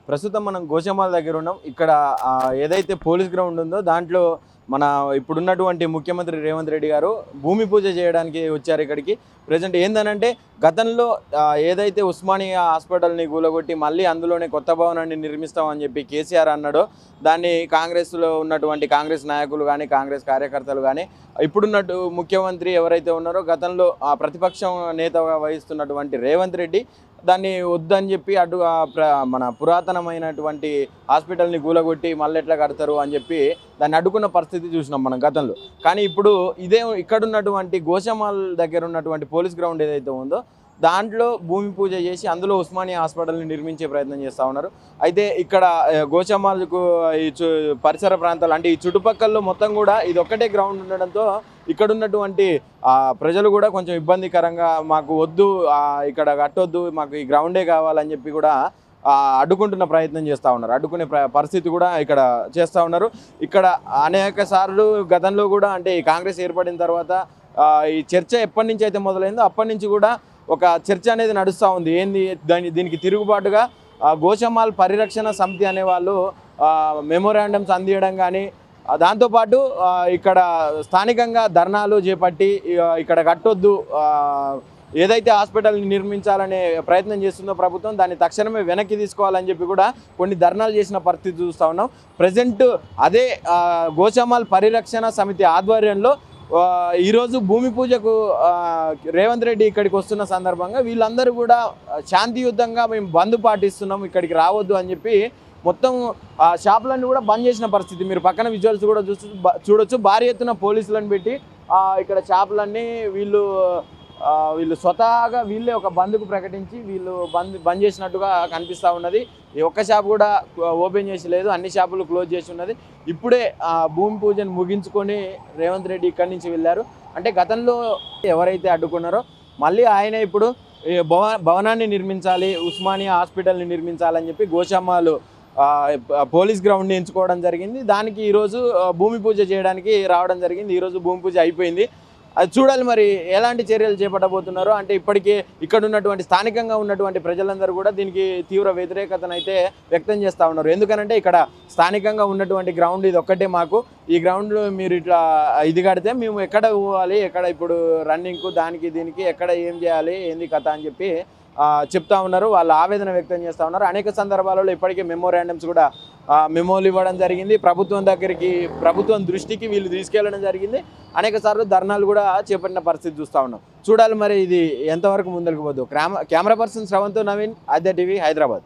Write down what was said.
ప్రస్తుతం మనం గోషామాల్ దగ్గర ఉన్నాం. ఇక్కడ ఏదైతే పోలీస్ గ్రౌండ్ ఉందో దాంట్లో మన ఇప్పుడున్నటువంటి ముఖ్యమంత్రి రేవంత్ రెడ్డి గారు భూమి పూజ చేయడానికి వచ్చారు ఇక్కడికి. ప్రజెంట్ ఏందనంటే గతంలో ఏదైతే ఉస్మానియా హాస్పిటల్ని కూలగొట్టి మళ్ళీ అందులోనే కొత్త భవనాన్ని నిర్మిస్తామని చెప్పి కేసీఆర్ అన్నాడో దాన్ని కాంగ్రెస్లో ఉన్నటువంటి కాంగ్రెస్ నాయకులు కానీ కాంగ్రెస్ కార్యకర్తలు కానీ ఇప్పుడున్నట్టు ముఖ్యమంత్రి ఎవరైతే ఉన్నారో గతంలో ప్రతిపక్షం నేతగా వహిస్తున్నటువంటి రేవంత్ రెడ్డి దాన్ని వద్దని చెప్పి మన పురాతనమైనటువంటి హాస్పిటల్ని కూలగొట్టి మళ్ళీ ఎట్లా కడతారు అని చెప్పి దాన్ని అడ్డుకున్న పరిస్థితి చూసినాం మనం గతంలో. కానీ ఇప్పుడు ఇక్కడున్నటువంటి గోషామాల్ దగ్గర ఉన్నటువంటి పోలీస్ గ్రౌండ్ ఏదైతే ఉందో దాంట్లో భూమి పూజ చేసి అందులో ఉస్మానియా హాస్పిటల్ని నిర్మించే ప్రయత్నం చేస్తూ ఉన్నారు. అయితే ఇక్కడ గోషామాల్కు ఈ పరిసర ప్రాంతాలు అంటే ఈ చుట్టుపక్కల మొత్తం కూడా ఇది ఒక్కటే గ్రౌండ్ ఉండడంతో ఇక్కడ ఉన్నటువంటి ప్రజలు కూడా కొంచెం ఇబ్బందికరంగా మాకు వద్దు, ఇక్కడ కట్టొద్దు, మాకు ఈ గ్రౌండే కావాలని చెప్పి కూడా అడ్డుకుంటున్న ప్రయత్నం చేస్తూ ఉన్నారు. అడ్డుకునే పరిస్థితి కూడా ఇక్కడ చేస్తూ ఉన్నారు. ఇక్కడ అనేక సార్లు గతంలో కూడా అంటే ఈ కాంగ్రెస్ ఏర్పడిన తర్వాత ఈ చర్చ ఎప్పటి నుంచి అయితే మొదలైందో అప్పటి నుంచి కూడా ఒక చర్చ అనేది నడుస్తూ ఉంది. ఏంది దీనికి తిరుగుబాటుగా గోషామాల్ పరిరక్షణ సమితి అనే వాళ్ళు మెమోరాండమ్స్ అందించడం కానీ దాంతోపాటు ఇక్కడ స్థానికంగా ధర్నాలు చేపట్టి ఇక్కడ కట్టొద్దు, ఏదైతే హాస్పిటల్ని నిర్మించాలనే ప్రయత్నం చేస్తుందో ప్రభుత్వం దాన్ని తక్షణమే వెనక్కి తీసుకోవాలని చెప్పి కూడా కొన్ని ధర్నాలు చేసిన పరిస్థితి చూస్తూ ఉన్నాం. ప్రజెంట్ అదే గోషామాల్ పరిరక్షణ సమితి ఆధ్వర్యంలో ఈరోజు భూమి పూజకు రేవంత్ రెడ్డి ఇక్కడికి వస్తున్న సందర్భంగా వీళ్ళందరూ కూడా శాంతియుతంగా మేము బంద్ పాటిస్తున్నాం, ఇక్కడికి రావద్దు అని చెప్పి మొత్తం షాపులన్నీ కూడా బంద్ చేసిన పరిస్థితి. మీరు పక్కన విజువల్స్ కూడా చూడొచ్చు. భారీ ఎత్తున పోలీసులను పెట్టి ఇక్కడ షాపులన్నీ వీళ్ళు స్వతహాగా వీళ్ళే ఒక బంద్కు ప్రకటించి వీళ్ళు బంద్ చేసినట్టుగా కనిపిస్తూ ఉన్నది. ఈ ఒక్క షాప్ కూడా ఓపెన్ చేసి లేదు, అన్ని షాపులు క్లోజ్ చేసి ఉన్నది. ఇప్పుడే భూమి పూజను ముగించుకొని రేవంత్ రెడ్డి ఇక్కడి నుంచి వెళ్ళారు. అంటే గతంలో ఎవరైతే అడ్డుకున్నారో మళ్ళీ ఆయన ఇప్పుడు భవనాన్ని నిర్మించాలి, ఉస్మానియా హాస్పిటల్ని నిర్మించాలని చెప్పి గోషామాల్ పోలీస్ గ్రౌండ్ని ఎంచుకోవడం జరిగింది. దానికి ఈరోజు భూమి పూజ చేయడానికి రావడం జరిగింది. ఈరోజు భూమి పూజ అయిపోయింది. అది చూడాలి మరి ఎలాంటి చర్యలు చేపట్టబోతున్నారో. అంటే ఇప్పటికే ఇక్కడ ఉన్నటువంటి స్థానికంగా ఉన్నటువంటి ప్రజలందరూ కూడా దీనికి తీవ్ర వ్యతిరేకతను అయితే వ్యక్తం చేస్తూ ఉన్నారు. ఎందుకనంటే ఇక్కడ స్థానికంగా ఉన్నటువంటి గ్రౌండ్ ఇది ఒక్కటే మాకు, ఈ గ్రౌండ్లో మీరు ఇట్లా ఇది కడితే మేము ఎక్కడ పోవాలి, ఎక్కడ ఇప్పుడు రన్నింగ్కు దానికి దీనికి ఎక్కడ ఏం చేయాలి ఏంది కథ అని చెప్పి చెప్తా ఉన్నారు. వాళ్ళు ఆవేదన వ్యక్తం చేస్తూ ఉన్నారు. అనేక సందర్భాలలో ఇప్పటికే మెమోరాండమ్స్ కూడా మెమోలు ఇవ్వడం జరిగింది. ప్రభుత్వం దృష్టికి వీళ్ళు తీసుకెళ్లడం జరిగింది. అనేక సార్లు ధర్నాలు కూడా చేపట్టిన పరిస్థితి చూస్తూ ఉన్నాం. చూడాలి మరి ఇది ఎంతవరకు ముందుకు పోదు. కెమెరా పర్సన్ శ్రవంత్ నవీన్, ఆద్య టీవీ, హైదరాబాద్.